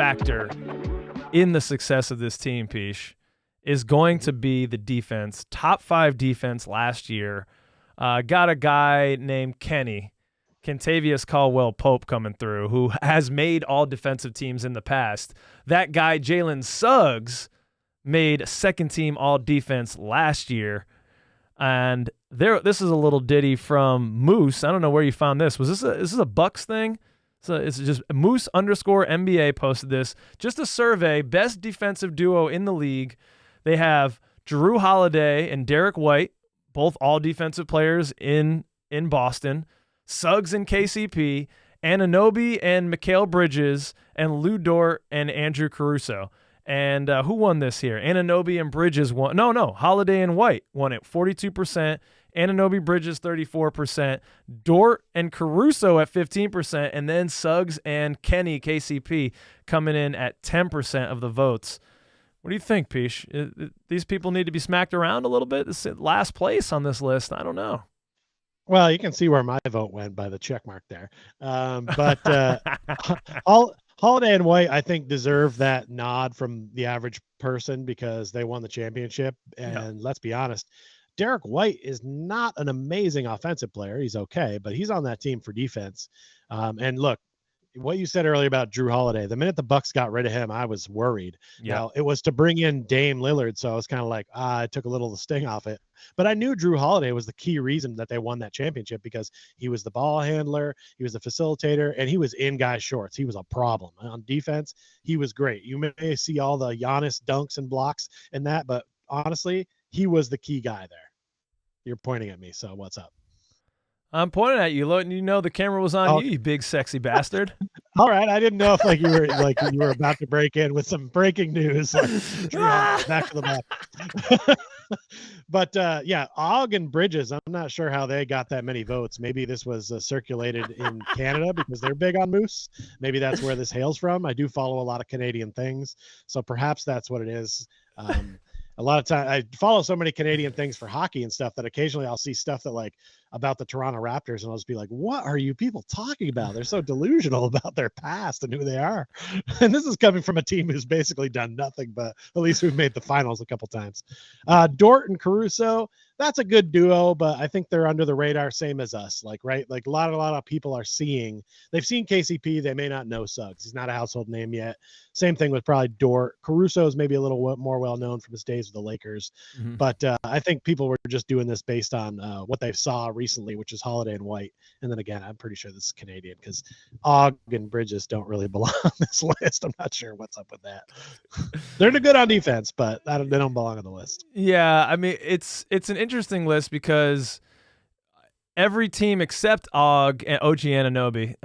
factor in the success of this team, Pich, is going to be the defense. Top 5 defense last year. Got a guy named Kentavious Caldwell-Pope coming through, who has made all defensive teams in the past. That guy, Jalen Suggs, made second-team all-defense last year. And this is a little ditty from Moose. I don't know where you found this. Is this a Bucks thing? So it's just Moose_NBA posted this. Just a survey, best defensive duo in the league. They have Jrue Holiday and Derek White, both all defensive players in Boston. Suggs and KCP, Anunoby and Mikal Bridges, and Lou Dort and Andrew Caruso. And who won this here? Anunoby and Bridges won. No. Holiday and White won it 42%. Anunoby, Bridges 34%. Dort and Caruso at 15%. And then Suggs and KCP coming in at 10% of the votes. What do you think, Pich? These people need to be smacked around a little bit? This is last place on this list. I don't know. Well, you can see where my vote went by the check mark there. But Holiday and White, I think, deserve that nod from the average person because they won the championship. And Let's be honest, Derek White is not an amazing offensive player. He's okay, but he's on that team for defense. And look, what you said earlier about Jrue Holiday, the minute the Bucks got rid of him, I was worried. Yeah. Now, it was to bring in Dame Lillard, so I was kind of like, I took a little of the sting off it. But I knew Jrue Holiday was the key reason that they won that championship because he was the ball handler, he was the facilitator, and he was in guys' shorts. He was a problem. On defense, he was great. You may see all the Giannis dunks and blocks and that, but honestly, he was the key guy there. You're pointing at me, so what's up? I'm pointing at you, letting you know the camera was on you big sexy bastard. All right, I didn't know if you were about to break in with some breaking news. Back to the map. But Og and Bridges, I'm not sure how they got that many votes. Maybe this was circulated in Canada because they're big on Moose. Maybe that's where this hails from. I do follow a lot of Canadian things, so perhaps that's what it is. A lot of time I follow so many Canadian things for hockey and stuff that occasionally I'll see stuff that like about the Toronto Raptors and I'll just be like, what are you people talking about? They're so delusional about their past and who they are. And this is coming from a team who's basically done nothing, but at least we've made the finals a couple times. Dort and Caruso, that's a good duo, but I think they're under the radar, same as us. Right? Like a lot of people are they've seen KCP. They may not know Suggs. He's not a household name yet. Same thing with probably Dort. Caruso is maybe a little more well-known from his days with the Lakers. Mm-hmm. But I think people were just doing this based on what they saw recently, which is Holiday and White. And then again, I'm pretty sure this is Canadian because Og and Bridges don't really belong on this list. I'm not sure what's up with that. They're good on defense, but they don't belong on the list. Yeah, I mean, it's an interesting list because every team except OG Anunoby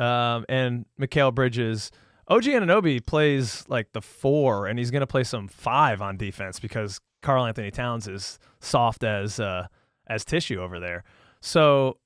and Mikal Bridges, OG Anunoby plays like the 4, and he's going to play some 5 on defense because Karl Anthony Towns is soft as tissue over there. So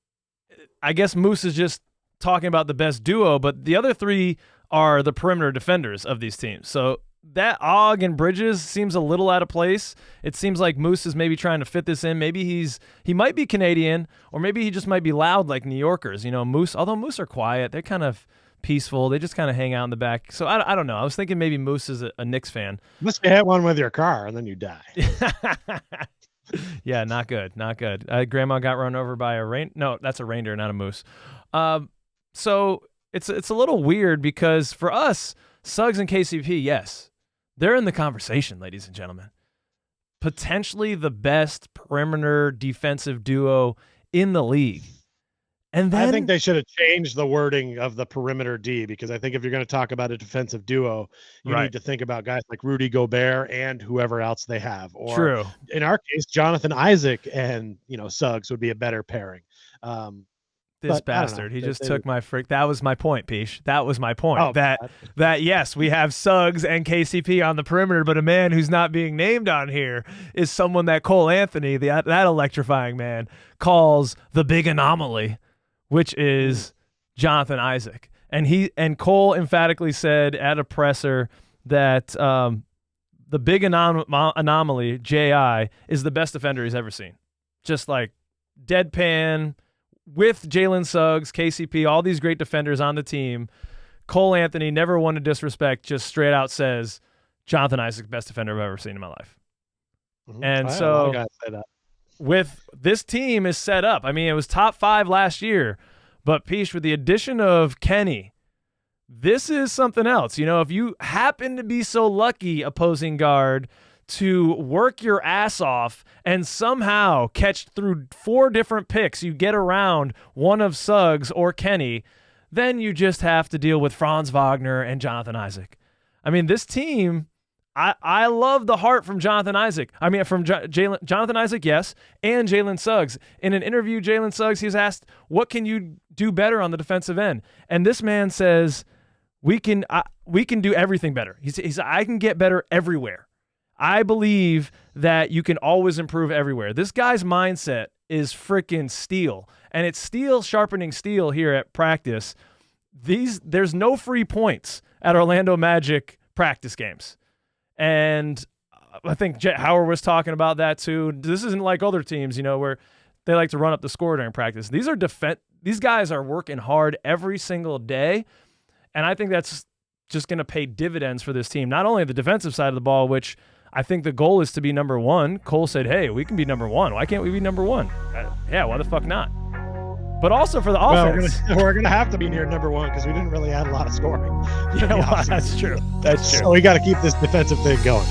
I guess Moose is just talking about the best duo, but the other 3 are the perimeter defenders of these teams. So that Og and Bridges seems a little out of place. It seems like Moose is maybe trying to fit this in. Maybe he might be Canadian, or maybe he just might be loud like New Yorkers. You know, Moose are quiet. They're kind of peaceful. They just kind of hang out in the back. So I don't know. I was thinking maybe Moose is a Knicks fan. Must hit one with your car and then you die. Yeah, not good. Grandma got run over by a rain. No, that's a reindeer, not a moose. So it's a little weird because for us, Suggs and KCP, yes, they're in the conversation, ladies and gentlemen. Potentially the best perimeter defensive duo in the league. And then I think they should have changed the wording of the perimeter D because I think if you're going to talk about a defensive duo, you need to think about guys like Rudy Gobert and whoever else they have. Or True. In our case, Jonathan Isaac and Suggs would be a better pairing. This bastard, he just took my freak. That was my point, Pich. That was my point. That yes, we have Suggs and KCP on the perimeter, but a man who's not being named on here is someone that Cole Anthony, that electrifying man, calls the big anomaly, which is Jonathan Isaac. And Cole emphatically said at a presser that the big anomaly, J.I., is the best defender he's ever seen. Just like deadpan with Jalen Suggs, KCP, all these great defenders on the team. Cole Anthony, never one to disrespect, just straight out says, Jonathan Isaac, best defender I've ever seen in my life. And so with this team is set up. I mean, it was top 5 last year, but Pich, with the addition of Kenny, this is something else. You know, if you happen to be so lucky, opposing guard, to work your ass off and somehow catch through 4 different picks, you get around one of Suggs or Kenny, then you just have to deal with Franz Wagner and Jonathan Isaac. I mean, this team, I love the heart from Jonathan Isaac. I mean, from Jonathan Isaac, yes, and Jalen Suggs. In an interview, Jalen Suggs, he was asked, what can you do better on the defensive end? And this man says, we can do everything better. He's I can get better everywhere. I believe that you can always improve everywhere. This guy's mindset is freaking steel, and it's steel sharpening steel here at practice. There's no free points at Orlando Magic practice games. And I think Jet Howard was talking about that too. This isn't like other teams, you know, where they like to run up the score during practice. These guys are working hard every single day, and I think that's just going to pay dividends for this team. Not only the defensive side of the ball, which I think the goal is to be number 1. Cole said, hey, we can be number 1. Why can't we be number 1? Yeah, why the fuck not? But also for the offense. Well, we're gonna have to be near number 1 because we didn't really add a lot of scoring. Yeah, well, that's true. That's true. So we got to keep this defensive thing going.